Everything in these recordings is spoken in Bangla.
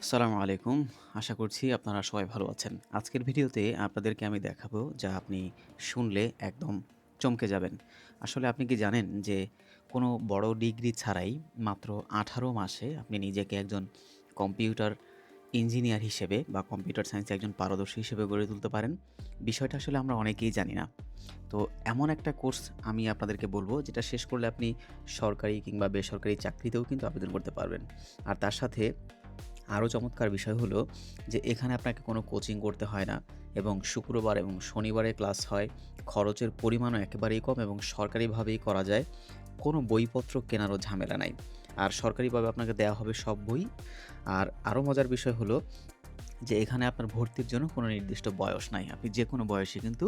আসসালামু আলাইকুম। আশা করছি আপনারা সবাই ভালো আছেন। আজকের ভিডিওতে আপনাদেরকে আমি দেখাবো যা আপনি শুনলে একদম চমকে যাবেন। আসলে আপনি কি জানেন যে কোনো বড় ডিগ্রি ছাড়াই মাত্র ১৮ মাসে আপনি নিজেকে একজন কম্পিউটার ইঞ্জিনিয়ার হিসেবে বা কম্পিউটার সায়েন্সে একজন পারদর্শী হিসেবে গড়ে তুলতে পারেন? বিষয়টা আসলে আমরা অনেকেই জানি না। তো এমন একটা কোর্স আমি আপনাদেরকে বলব যেটা শেষ করলে আপনি সরকারি কিংবা বেসরকারি চাকরিতেও কিন্তু আবেদন করতে পারবেন। আর তার সাথে আরও চমৎকার বিষয় হলো যে এখানে আপনাকে কোনো কোচিং করতে হয় না এবং শুক্রবার এবং শনিবারে ক্লাস হয়। খরচের পরিমাণও একেবারেই কম এবং সরকারিভাবেই করা যায়। কোনো বইপত্র কেনারও ঝামেলা নাই। আর সরকারিভাবে আপনাকে দেয়া হবে সব বই। আর আরও মজার বিষয় হলো যে এখানে আপনার ভর্তির জন্য কোনো নির্দিষ্ট বয়স নাই। আপনি যেকোনো বয়সে কিন্তু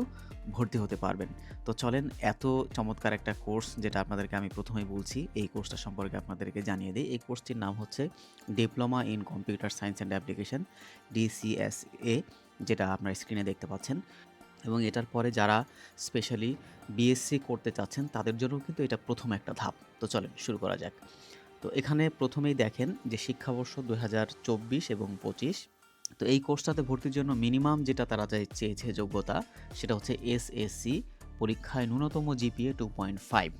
ভর্তি হতে পারবেন। তো চলেন এত চমৎকার একটা কোর্স যেটা আপনাদেরকে আমি ১ম এই বলছি, এই কোর্সটা সম্পর্কে আপনাদেরকে জানিয়ে দেই। এই কোর্সটির নাম হচ্ছে diploma in computer science and application DCSA, যেটা আপনার স্ক্রিনে দেখতে পাচ্ছেন। এবং এটার পরে যারা স্পেশালি বিএসসি করতে চাচ্ছেন তাদের জন্যও কিন্তু এটা ১ম একটা ধাপ। তো চলেন শুরু করা যাক। তো এখানে ১ম এই দেখেন যে শিক্ষাবর্ষ ২০২৪ এবং ২৫। তো এই কোর্সটাতে ভর্তির জন্য মিনিমাম যেটা তারা চেয়েছে যোগ্যতা, সেটা হচ্ছে এসএসসি পরীক্ষায় ন্যূনতম জিপিএ 2.5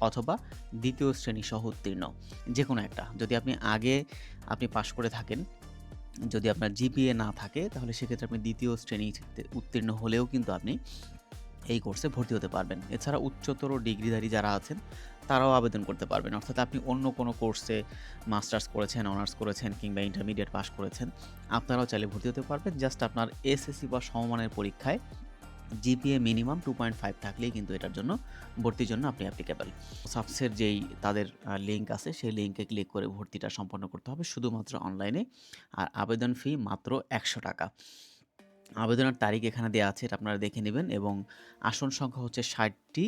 অথবা দ্বিতীয় শ্রেণী সহ উত্তীর্ণ। যেকোনো একটা। যদি আপনি পাস করে থাকেন, যদি আপনার জিপিএ না থাকে তাহলে সেক্ষেত্রে আপনি দ্বিতীয় শ্রেণীতে উত্তীর্ণ হলেও কিন্তু আপনি এই কোর্সে ভর্তি হতে পারবেন। এছাড়া উচ্চতর ডিগ্রিধারী যারা আছেন তারাও আবেদন করতে পারবেন। অর্থাৎ আপনি অন্য কোনো কোর্সে মাস্টার্স করেছেন, অনার্স করেছেন কিংবা ইন্টারমিডিয়েট পাস করেছেন, আপনারাও চাইলে ভর্তি হতে পারবেন। জাস্ট আপনার এসএসসি বা সমমানের পরীক্ষায় জিপিএ মিনিমাম 2.5 থাকলেই কিন্তু এটার জন্য ভর্তির জন্য আপনি অ্যাপ্লিকেবল। সাবসের যেই তাদের লিঙ্ক আছে সেই লিঙ্কে ক্লিক করে ভর্তিটা সম্পন্ন করতে হবে শুধুমাত্র অনলাইনে। আর আবেদন ফি মাত্র ৳১০০। আবেদনের তারিখ এখানে দেয়া আছে, এটা আপনারা দেখে নিবেন এবং আসন সংখ্যা হচ্ছে ৬০ টি।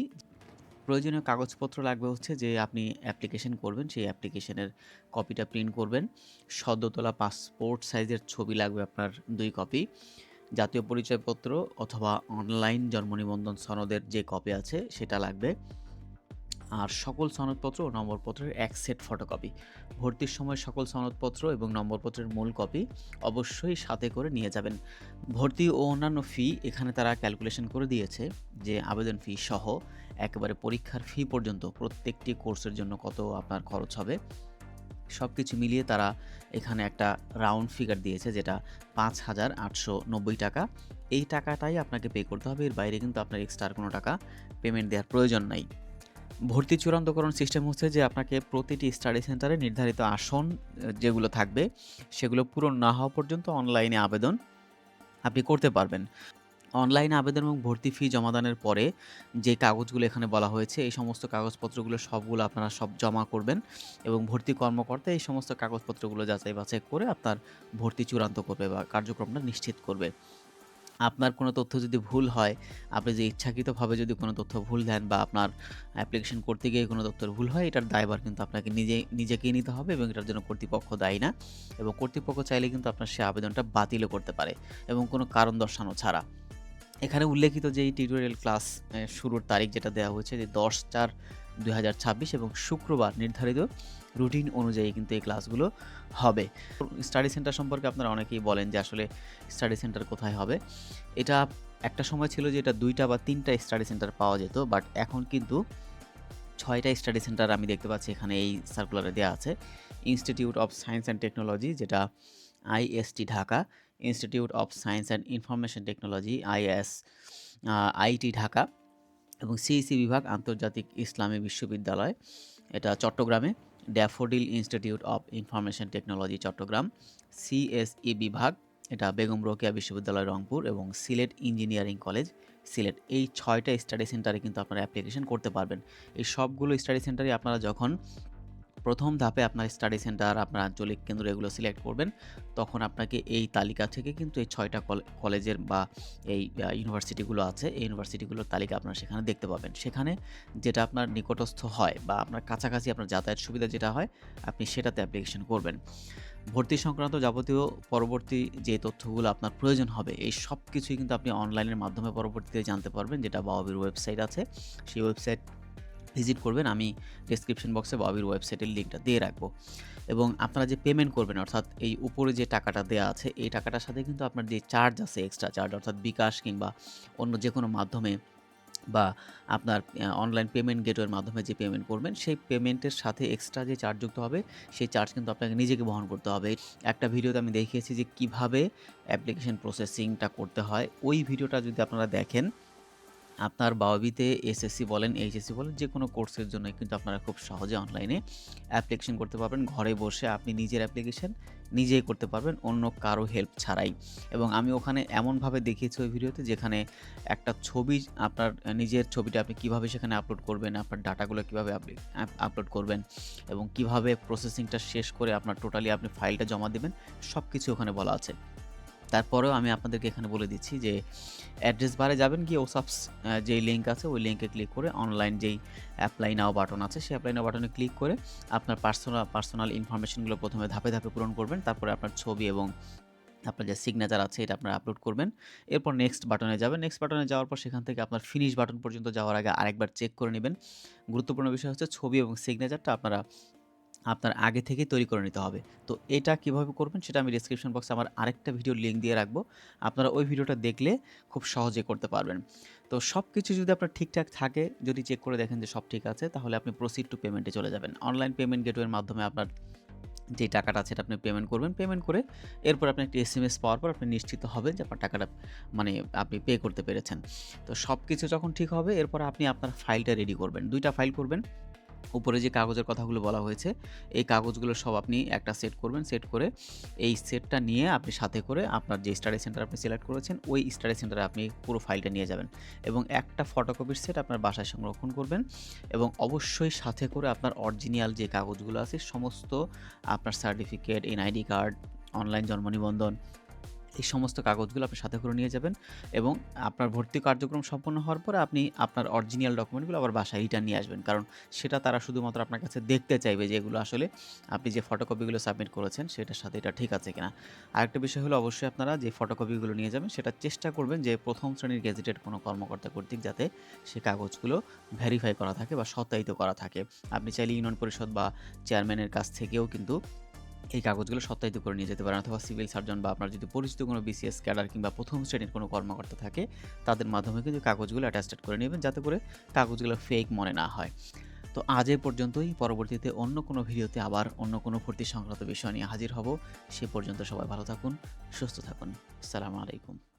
প্রয়োজনীয় কাগজপত্র লাগবে হচ্ছে যে আপনি অ্যাপ্লিকেশন করবেন, সেই অ্যাপ্লিকেশনের কপিটা প্রিন্ট করবেন। সদ্য তোলা পাসপোর্ট সাইজের ছবি লাগবে আপনার ২ কপি। জাতীয় পরিচয়পত্র অথবা অনলাইন জন্ম নিবন্ধন সনদের যে কপি আছে সেটা লাগবে। আর সকল সনদপত্র ও নম্বরপত্রের ১ সেট ফটোকপি। ভর্তির সময় সকল সনদপত্র এবং নম্বরপত্রের মূল কপি অবশ্যই সাথে করে নিয়ে যাবেন। ভর্তি ও অন্যান্য ফি এখানে তারা ক্যালকুলেশন করে দিয়েছে যে আবেদন ফি সহ একেবারে পরীক্ষার ফি পর্যন্ত প্রত্যেকটি কোর্সের জন্য কত আপনার খরচ হবে। সবকিছু মিলিয়ে তারা এখানে একটা রাউন্ড ফিগার দিয়েছে যেটা ৳৫,৮৯০। এই টাকাটাই আপনাকে পে করতে হবে। এর বাইরে কিন্তু আপনার এক্সট্রা আর কোনো টাকা পেমেন্ট দেওয়ার প্রয়োজন নাই। ভর্তি চূড়ান্তকরণ সিস্টেম হচ্ছে যে আপনাকে প্রতিটি স্টাডি সেন্টারে নির্ধারিত আসন যেগুলো থাকবে সেগুলো পূরণ না হওয়া পর্যন্ত অনলাইনে আবেদন আপনি করতে পারবেন। অনলাইনে আবেদন এবং ভর্তি ফি জমাদানের পরে যে কাগজগুলো এখানে বলা হয়েছে এই সমস্ত কাগজপত্রগুলো সবগুলো আপনারা সব জমা করবেন এবং ভর্তি কর্মকর্তা এই সমস্ত কাগজপত্রগুলো যাচাই বাছাই করে আপনার ভর্তি চূড়ান্ত করবে বা কার্যক্রমটা নিশ্চিত করবে। আপনার কোনো তথ্য যদি ভুল হয়, আপনি যে ইচ্ছাকৃতভাবে যদি কোনো তথ্য ভুল দেন বা আপনার অ্যাপ্লিকেশন করতে গিয়ে কোনো তথ্যের ভুল হয়, এটার দায়ভার কিন্তু আপনাকে নিজেকেই নিতে হবে এবং এটার জন্য কর্তৃপক্ষ দায়ী না। এবং কর্তৃপক্ষ চাইলে কিন্তু আপনার সেই আবেদনটা বাতিলও করতে পারে এবং কোনো কারণ দর্শানো ছাড়া। এখানে উল্লেখিত যে এই টিউটোরিয়াল ক্লাস শুরুর তারিখ যেটা দেওয়া হয়েছে যে ১০/৪/২০২৬ এবং শুক্রবার নির্ধারিত রুটিন অনুযায়ী কিন্তু এই ক্লাসগুলো হবে। স্টাডি সেন্টার সম্পর্কে আপনারা অনেকেই বলেন যে আসলে স্টাডি সেন্টার কোথায় হবে? এটা একটা সময় ছিল যে এটা ২ টা বা ৩ টা স্টাডি সেন্টার পাওয়া যেত। বাট এখন কিন্তু ৬ টা স্টাডি সেন্টার আমি দেখতে পাচ্ছি এখানে এই সার্কুলারে দেয়া আছে। Institute of science and technology যেটা IST Dhaka, institute of science and information technology IT Dhaka এবং সিইসি বিভাগ আন্তর্জাতিক ইসলামী বিশ্ববিদ্যালয়, এটা চট্টগ্রামে। Daffodil institute of information technology Chittagong, CSE বিভাগ, এটা বেগম রোকেয়া বিশ্ববিদ্যালয় রংপুর এবং সিলেট ইঞ্জিনিয়ারিং কলেজ সিলেট। এই ৬ টা স্টাডি সেন্টারে কিন্তু আপনারা অ্যাপ্লিকেশন করতে পারবেন। এই সবগুলো স্টাডি সেন্টারে আপনারা যখন ১ম ধাপে আপনার স্টাডি সেন্টার, আপনার আঞ্চলিক কেন্দ্র এগুলো সিলেক্ট করবেন, তখন আপনাকে এই তালিকা থেকে কিন্তু এই ৬ টা কলেজের বা এই ইউনিভার্সিটিগুলো আছে, এই ইউনিভার্সিটিগুলোর তালিকা আপনারা সেখানে দেখতে পাবেন। সেখানে যেটা আপনার নিকটস্থ হয় বা আপনার কাছাকাছি আপনার যাতায়াত সুবিধা যেটা হয়, আপনি সেটাতে অ্যাপ্লিকেশন করবেন। ভর্তি সংক্রান্ত যাবতীয় পরবর্তী যে তথ্যগুলো আপনার প্রয়োজন হবে, এই সবকিছুই কিন্তু আপনি অনলাইনের মাধ্যমে পরবর্তীতে জানতে পারবেন, যেটা বাওয়াবির ওয়েবসাইট আছে। সেই ওয়েবসাইট ভিজিট করবেন। আমি ডেসক্রিপশন বক্সে ববির ওয়েবসাইটের লিঙ্কটা দিয়ে রাখবো। এবং আপনারা যে পেমেন্ট করবেন অর্থাৎ এই উপরে যে টাকাটা দেয়া আছে, এই টাকাটার সাথে কিন্তু আপনার যে চার্জ আছে এক্সট্রা চার্জ অর্থাৎ বিকাশ কিংবা অন্য যেকোনো মাধ্যমে বা আপনার অনলাইন পেমেন্ট গেটওয়ের মাধ্যমে যে পেমেন্ট করবেন, সেই পেমেন্টের সাথে এক্সট্রা যে চার্জ যুক্ত হবে, সেই চার্জ কিন্তু আপনাকে নিজেকে বহন করতে হবে। একটা ভিডিওতে আমি দেখিয়েছি যে কিভাবে অ্যাপ্লিকেশন প্রসেসিংটা করতে হয়। ওই ভিডিওটা যদি আপনারা দেখেন, আপনার বাওয়াবিতে এসএসসি বলেন, এইচএসসি বলেন যেকোনো কোর্সের জন্য কিন্তু আপনারা খুব সহজে অনলাইনে অ্যাপ্লিকেশন করতে পারবেন। ঘরে বসে আপনি নিজের অ্যাপ্লিকেশন নিজেই করতে পারবেন অন্য কারো হেল্প ছাড়াই। এবং আমি ওখানে এমনভাবে দেখিয়েছি ওই ভিডিওতে যেখানে একটা ছবি আপনার নিজের ছবিটা আপনি কিভাবে সেখানে আপলোড করবেন, আপনার ডাটাগুলো কিভাবে আপলোড করবেন এবং কিভাবে প্রসেসিংটা শেষ করে আপনার টোটালি আপনি ফাইলটা জমা দিবেন, সবকিছু ওখানে বলা আছে। তারপরেও আমি আপনাদেরকে এখানে বলে দিচ্ছি যে অ্যাড্রেস বারে যাবেন, গিয়ে ওসাপস যেই লিঙ্ক আছে ওই লিঙ্কে ক্লিক করে অনলাইন যেই অ্যাপ্লাই নাও বাটন আছে সেই অ্যাপ্লাই নাও বাটনে ক্লিক করে আপনার পার্সোনাল ইনফরমেশনগুলো প্রথমে ধাপে ধাপে পূরণ করবেন। তারপরে আপনার ছবি এবং আপনার যে সিগনেচার আছে এটা আপনারা আপলোড করবেন। এরপর নেক্সট বাটনে যাবেন। নেক্সট বাটনে যাওয়ার পর সেখান থেকে আপনার ফিনিশ বাটন পর্যন্ত যাওয়ার আগে আরেকবার চেক করে নিবেন। গুরুত্বপূর্ণ বিষয় হচ্ছে ছবি এবং সিগনেচারটা আপনার আগে থেকেই তৈরি করে নিতে হবে। তো এটা কিভাবে করবেন সেটা আমি ডেসক্রিপশন বক্সে আমার আরেকটা ভিডিওর লিঙ্ক দিয়ে রাখবো। আপনারা ওই ভিডিওটা দেখলে খুব সহজে করতে পারবেন। তো সবকিছু যদি আপনার ঠিকঠাক থাকে, যদি চেক করে দেখেন যে সব ঠিক আছে, তাহলে আপনি প্রসিড টু পেমেন্টে চলে যাবেন। অনলাইন পেমেন্ট গেটওয়ের মাধ্যমে আপনার যে টাকাটা আছে এটা আপনি পেমেন্ট করবেন। পেমেন্ট করে এরপর আপনি একটি এসএমএস পাওয়ার পর আপনি নিশ্চিত হবেন যে আপনার টাকাটা মানে আপনি পে করতে পেরেছেন। তো সবকিছু যখন ঠিক হবে এরপর আপনি আপনার ফাইলটা রেডি করবেন। ২ টা ফাইল করবেন। উপরে যে কাগজের কথাগুলো বলা হয়েছে, এই কাগজগুলো সব আপনি একটা সেট করবেন। সেট করে এই সেটটা নিয়ে আপনি সাথে করে আপনার যে স্টাডি সেন্টার আপনি সিলেক্ট করেছেন, ওই স্টাডি সেন্টারে আপনি পুরো ফাইলটা নিয়ে যাবেন এবং একটা ফটোকপির সেট আপনার বাসায় সংরক্ষণ করবেন এবং অবশ্যই সাথে করে আপনার অরিজিনাল যে কাগজগুলো আছে সমস্ত আপনার সার্টিফিকেট, এনআইডি কার্ড, অনলাইন জন্ম নিবন্ধন এই সমস্ত কাগজগুলো আপনি সাথে করে নিয়ে যাবেন এবং আপনার ভর্তি কার্যক্রম সম্পন্ন হওয়ার পরে আপনি আপনার অরিজিনাল ডকুমেন্টগুলো আবার বাসায় রিটার্ন নিয়ে আসবেন। কারণ সেটা তারা শুধুমাত্র আপনার কাছে দেখতে চাইবে যে এগুলো আসলে আপনি যে ফটোকপিগুলো সাবমিট করেছেন সেটার সাথে এটা ঠিক আছে কিনা। আরেকটা বিষয় হলো অবশ্যই আপনারা যে ফটোকপিগুলো নিয়ে যাবেন সেটা চেষ্টা করবেন যে ১ম শ্রেণীর গেজেটেড কোনো কর্মকর্তা কর্তৃক যাতে সে কাগজগুলো ভেরিফাই করা থাকে বা সত্যায়িত করা থাকে। আপনি চাইলে ইউনিয়ন পরিষদ বা চেয়ারম্যানের কাছ থেকেও কিন্তু এই কাগজগুলো সত্যায়িত করে নিয়ে যেতে পারেন অথবা সিভিল সার্জন বা আপনার যদি পরিচিত কোনো বিসিএস ক্যাডার কিংবা ১ম শ্রেণীর কোনো কর্মকর্তা থাকে তাদের মাধ্যমে কিন্তু কাগজগুলো অ্যাটাস্টেড করে নেবেন যাতে করে কাগজগুলো ফেক মনে না হয়। তো আজ এ পর্যন্তই। পরবর্তীতে অন্য কোনো ভিডিওতে আবার অন্য কোনো ভর্তি সংক্রান্ত বিষয় নিয়ে হাজির হব। সে পর্যন্ত সবাই ভালো থাকুন, সুস্থ থাকুন। আসসালামু আলাইকুম।